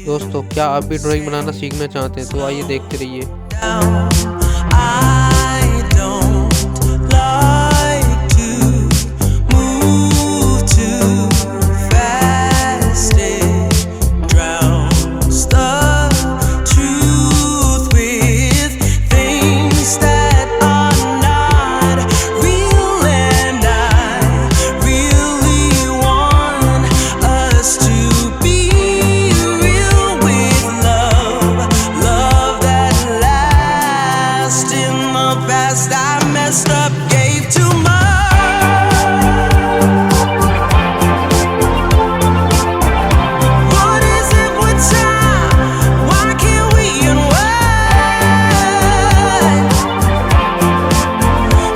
दोस्तों, क्या आप भी ड्राइंग बनाना सीखना चाहते हैं? तो आइए देखते रहिए। I don't like to move too fast. It drowns the truth with things that are not real, and I really want us to be real with love, love that lasts. In the past I messed up, gave too much. What is it with time? Why can't we unwind?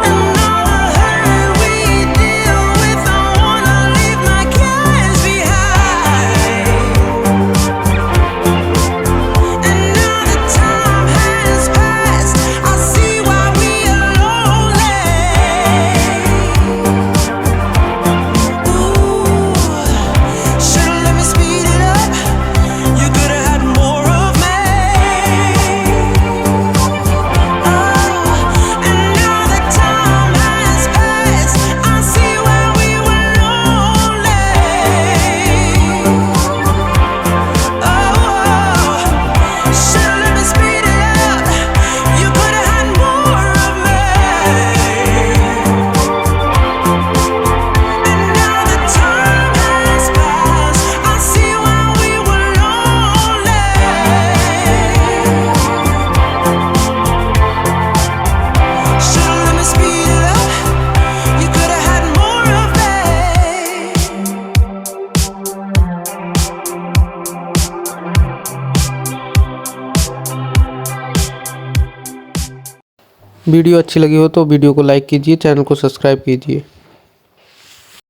And all the hurt we deal with, I wanna leave my cares behind. And now that time has passed, I see why we are lonely. Ooh, should've let me speed it up. You could've had more of me. And now that time has passed, I see why we were lonely. Should've let me speed it up. You could've had more of me. And now that time has passed, I see why we were lonely. Should've let me speed it up. You could've had more of me. Video अच्छी लगी हो तो video को like कीजिए, channel को subscribe कीजिए।